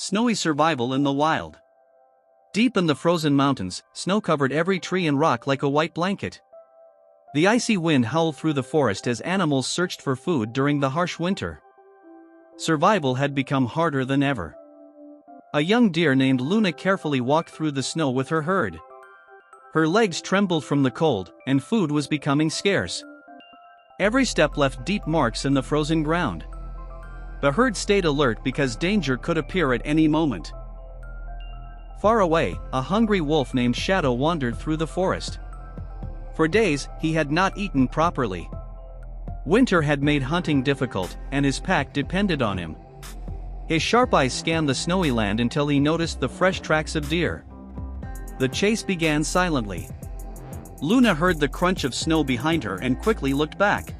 Snowy survival in the wild. Deep in the frozen mountains, snow covered every tree and rock like a white blanket. The icy wind howled through the forest as animals searched for food during the harsh winter. Survival had become harder than ever. A young deer named Luna carefully walked through the snow with her herd. Her legs trembled from the cold, and food was becoming scarce. Every step left deep marks in the frozen ground. The herd stayed alert because danger could appear at any moment. Far away, a hungry wolf named Shadow wandered through the forest. For days, he had not eaten properly. Winter had made hunting difficult, and his pack depended on him. His sharp eyes scanned the snowy land until he noticed the fresh tracks of deer. The chase began silently. Luna heard the crunch of snow behind her and quickly looked back.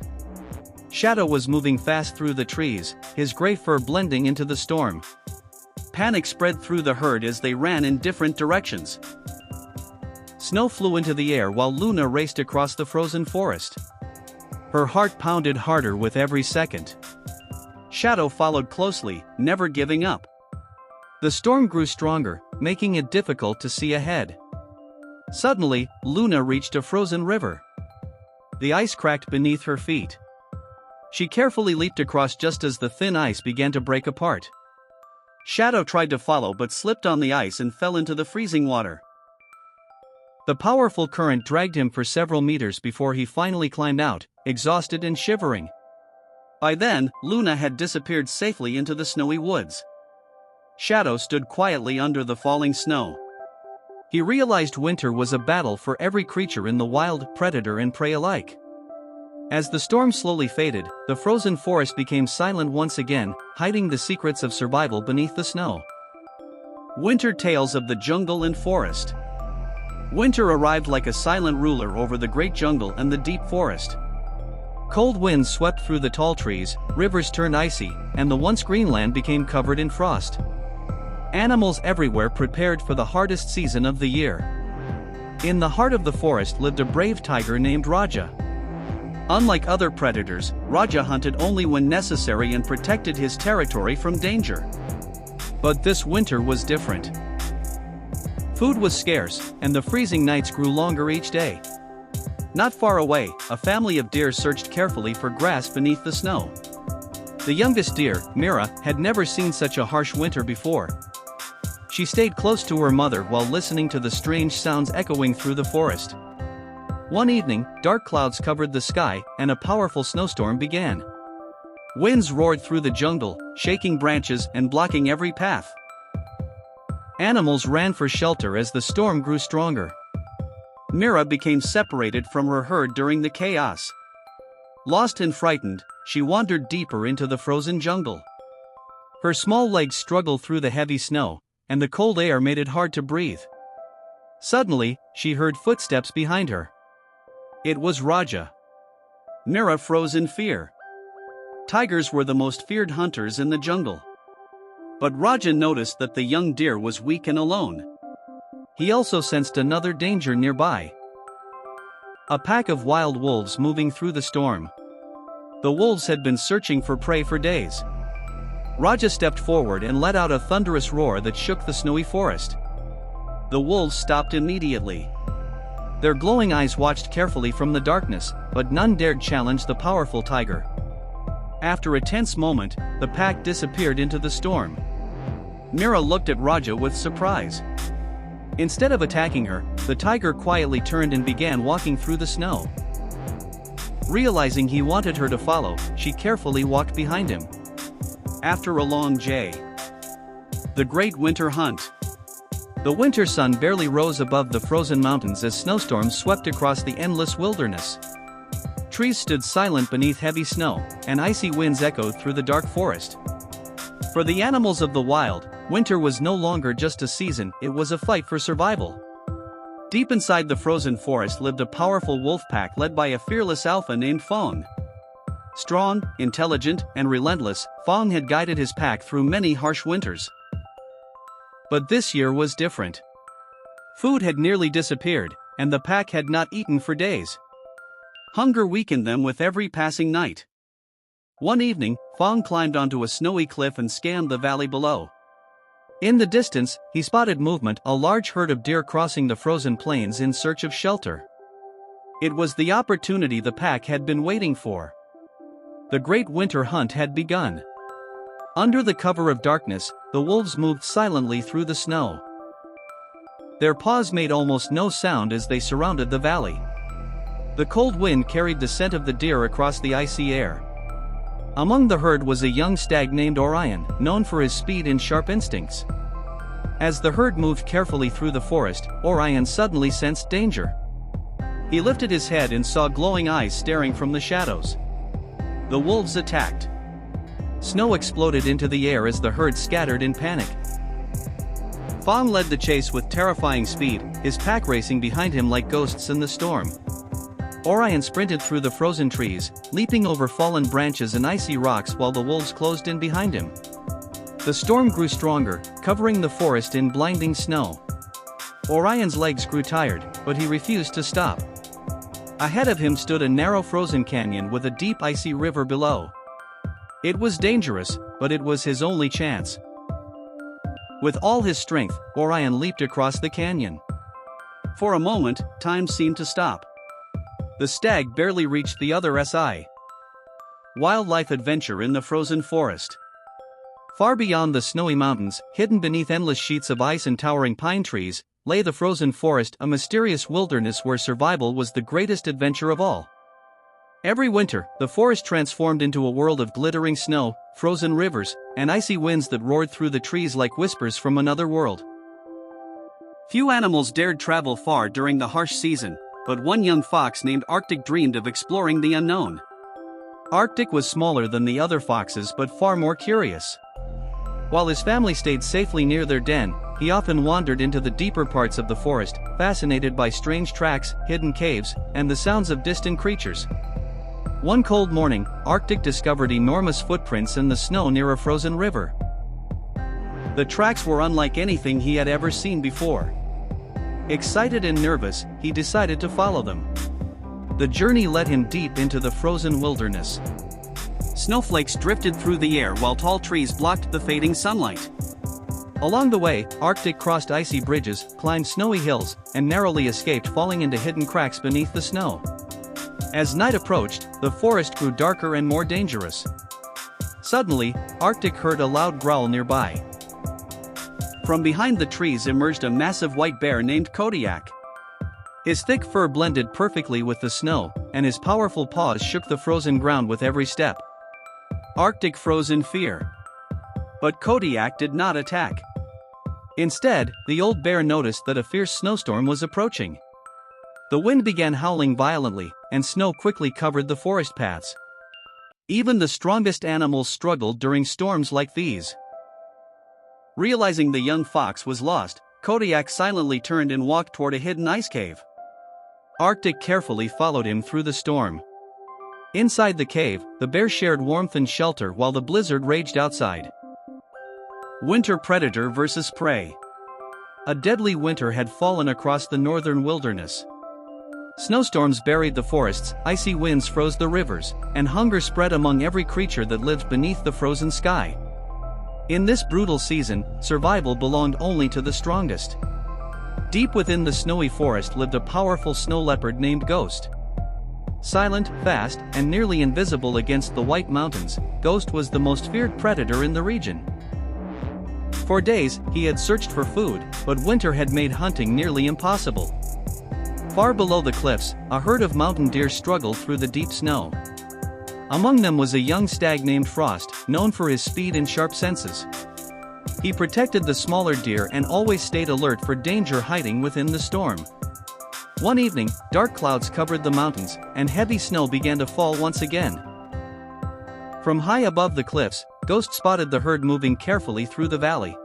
Shadow was moving fast through the trees, his gray fur blending into the storm. Panic spread through the herd as they ran in different directions. Snow flew into the air while Luna raced across the frozen forest. Her heart pounded harder with every second. Shadow followed closely, never giving up. The storm grew stronger, making it difficult to see ahead. Suddenly, Luna reached a frozen river. The ice cracked beneath her feet. She carefully leaped across just as the thin ice began to break apart. Shadow tried to follow but slipped on the ice and fell into the freezing water. The powerful current dragged him for several meters before he finally climbed out, exhausted and shivering. By then, Luna had disappeared safely into the snowy woods. Shadow stood quietly under the falling snow. He realized winter was a battle for every creature in the wild, predator and prey alike. As the storm slowly faded, the frozen forest became silent once again, hiding the secrets of survival beneath the snow. Winter Tales of the Jungle and Forest. Winter arrived like a silent ruler over the great jungle and the deep forest. Cold winds swept through the tall trees, rivers turned icy, and the once green land became covered in frost. Animals everywhere prepared for the hardest season of the year. In the heart of the forest lived a brave tiger named Raja. Unlike other predators, Raja hunted only when necessary and protected his territory from danger. But this winter was different. Food was scarce, and the freezing nights grew longer each day. Not far away, a family of deer searched carefully for grass beneath the snow. The youngest deer, Mira, had never seen such a harsh winter before. She stayed close to her mother while listening to the strange sounds echoing through the forest. One evening, dark clouds covered the sky, and a powerful snowstorm began. Winds roared through the jungle, shaking branches and blocking every path. Animals ran for shelter as the storm grew stronger. Mira became separated from her herd during the chaos. Lost and frightened, she wandered deeper into the frozen jungle. Her small legs struggled through the heavy snow, and the cold air made it hard to breathe. Suddenly, she heard footsteps behind her. It was Raja. Mira froze in fear. Tigers were the most feared hunters in the jungle. But Raja noticed that the young deer was weak and alone. He also sensed another danger nearby. A pack of wild wolves moving through the storm. The wolves had been searching for prey for days. Raja stepped forward and let out a thunderous roar that shook the snowy forest. The wolves stopped immediately. Their glowing eyes watched carefully from the darkness, but none dared challenge the powerful tiger. After a tense moment, the pack disappeared into the storm. Mira looked at Raja with surprise. Instead of attacking her, the tiger quietly turned and began walking through the snow. Realizing he wanted her to follow, she carefully walked behind him. After a long day. The Great Winter Hunt. The winter sun barely rose above the frozen mountains as snowstorms swept across the endless wilderness. Trees stood silent beneath heavy snow, and icy winds echoed through the dark forest. For the animals of the wild, winter was no longer just a season, it was a fight for survival. Deep inside the frozen forest lived a powerful wolf pack led by a fearless alpha named Fong. Strong, intelligent, and relentless, Fong had guided his pack through many harsh winters. But this year was different. Food had nearly disappeared, and the pack had not eaten for days. Hunger weakened them with every passing night. One evening, Fong climbed onto a snowy cliff and scanned the valley below. In the distance, he spotted movement, a large herd of deer crossing the frozen plains in search of shelter. It was the opportunity the pack had been waiting for. The great winter hunt had begun. Under the cover of darkness, the wolves moved silently through the snow. Their paws made almost no sound as they surrounded the valley. The cold wind carried the scent of the deer across the icy air. Among the herd was a young stag named Orion, known for his speed and sharp instincts. As the herd moved carefully through the forest, Orion suddenly sensed danger. He lifted his head and saw glowing eyes staring from the shadows. The wolves attacked. Snow exploded into the air as the herd scattered in panic. Fong led the chase with terrifying speed, his pack racing behind him like ghosts in the storm. Orion sprinted through the frozen trees, leaping over fallen branches and icy rocks while the wolves closed in behind him. The storm grew stronger, covering the forest in blinding snow. Orion's legs grew tired, but he refused to stop. Ahead of him stood a narrow frozen canyon with a deep icy river below. It was dangerous, but it was his only chance. With all his strength, Orion leaped across the canyon. For a moment, time seemed to stop. The stag barely reached the other SI. Wildlife adventure in the frozen forest. Far beyond the snowy mountains, hidden beneath endless sheets of ice and towering pine trees, lay the frozen forest, a mysterious wilderness where survival was the greatest adventure of all. Every winter, the forest transformed into a world of glittering snow, frozen rivers, and icy winds that roared through the trees like whispers from another world. Few animals dared travel far during the harsh season, but one young fox named Arctic dreamed of exploring the unknown. Arctic was smaller than the other foxes but far more curious. While his family stayed safely near their den, he often wandered into the deeper parts of the forest, fascinated by strange tracks, hidden caves, and the sounds of distant creatures. One cold morning, Arctic discovered enormous footprints in the snow near a frozen river. The tracks were unlike anything he had ever seen before. Excited and nervous, he decided to follow them. The journey led him deep into the frozen wilderness. Snowflakes drifted through the air while tall trees blocked the fading sunlight. Along the way, Arctic crossed icy bridges, climbed snowy hills, and narrowly escaped falling into hidden cracks beneath the snow. As night approached, the forest grew darker and more dangerous. Suddenly, Arctic heard a loud growl nearby. From behind the trees emerged a massive white bear named Kodiak. His thick fur blended perfectly with the snow, and his powerful paws shook the frozen ground with every step. Arctic froze in fear. But Kodiak did not attack. Instead, the old bear noticed that a fierce snowstorm was approaching. The wind began howling violently, and snow quickly covered the forest paths. Even the strongest animals struggled during storms like these. Realizing the young fox was lost, Kodiak silently turned and walked toward a hidden ice cave. Arctic carefully followed him through the storm. Inside the cave, the bear shared warmth and shelter while the blizzard raged outside. Winter predator versus prey. A deadly winter had fallen across the northern wilderness. Snowstorms buried the forests, icy winds froze the rivers, and hunger spread among every creature that lived beneath the frozen sky. In this brutal season, survival belonged only to the strongest. Deep within the snowy forest lived a powerful snow leopard named Ghost. Silent, fast, and nearly invisible against the white mountains, Ghost was the most feared predator in the region. For days, he had searched for food, but winter had made hunting nearly impossible. Far below the cliffs, a herd of mountain deer struggled through the deep snow. Among them was a young stag named Frost, known for his speed and sharp senses. He protected the smaller deer and always stayed alert for danger hiding within the storm. One evening, dark clouds covered the mountains, and heavy snow began to fall once again. From high above the cliffs, Ghost spotted the herd moving carefully through the valley.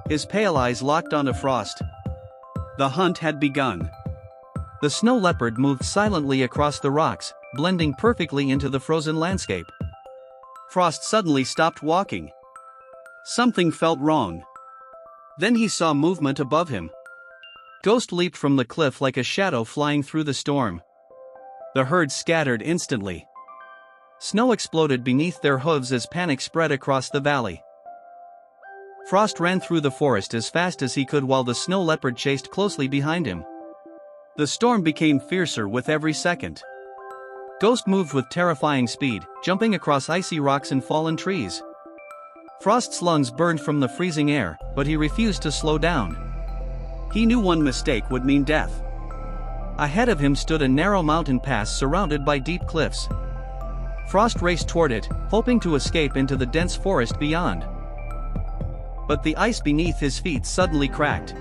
His pale eyes locked onto Frost. The hunt had begun. The snow leopard moved silently across the rocks, blending perfectly into the frozen landscape. Frost suddenly stopped walking. Something felt wrong. Then he saw movement above him. Ghost leaped from the cliff like a shadow flying through the storm. The herd scattered instantly. Snow exploded beneath their hooves as panic spread across the valley. Frost ran through the forest as fast as he could while the snow leopard chased closely behind him. The storm became fiercer with every second. Ghost moved with terrifying speed, jumping across icy rocks and fallen trees. Frost's lungs burned from the freezing air, but he refused to slow down. He knew one mistake would mean death. Ahead of him stood a narrow mountain pass surrounded by deep cliffs. Frost raced toward it, hoping to escape into the dense forest beyond. But the ice beneath his feet suddenly cracked.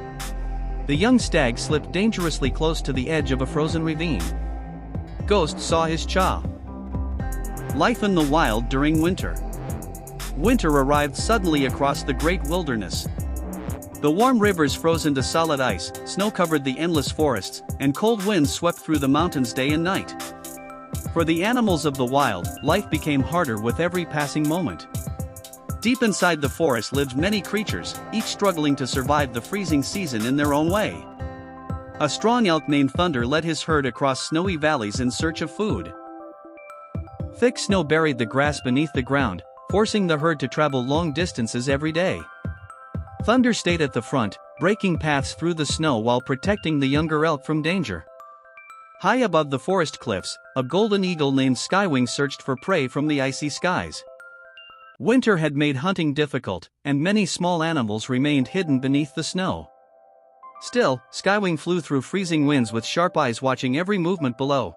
The young stag slipped dangerously close to the edge of a frozen ravine. Ghost saw his chaw. Life in the wild during winter. Winter arrived suddenly across the great wilderness. The warm rivers froze into solid ice, snow covered the endless forests, and cold winds swept through the mountains day and night. For the animals of the wild, life became harder with every passing moment. Deep inside the forest lived many creatures, each struggling to survive the freezing season in their own way. A strong elk named Thunder led his herd across snowy valleys in search of food. Thick snow buried the grass beneath the ground, forcing the herd to travel long distances every day. Thunder stayed at the front, breaking paths through the snow while protecting the younger elk from danger. High above the forest cliffs, a golden eagle named Skywing searched for prey from the icy skies. Winter had made hunting difficult, and many small animals remained hidden beneath the snow. Still, Skywing flew through freezing winds with sharp eyes watching every movement below.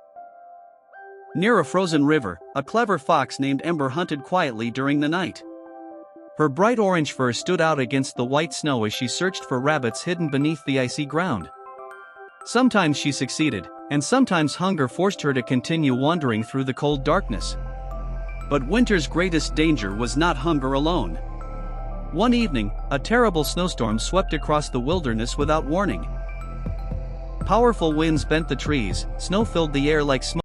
Near a frozen river, a clever fox named Ember hunted quietly during the night. Her bright orange fur stood out against the white snow as she searched for rabbits hidden beneath the icy ground. Sometimes she succeeded, and sometimes hunger forced her to continue wandering through the cold darkness. But winter's greatest danger was not hunger alone. One evening, a terrible snowstorm swept across the wilderness without warning. Powerful winds bent the trees, snow filled the air like smoke.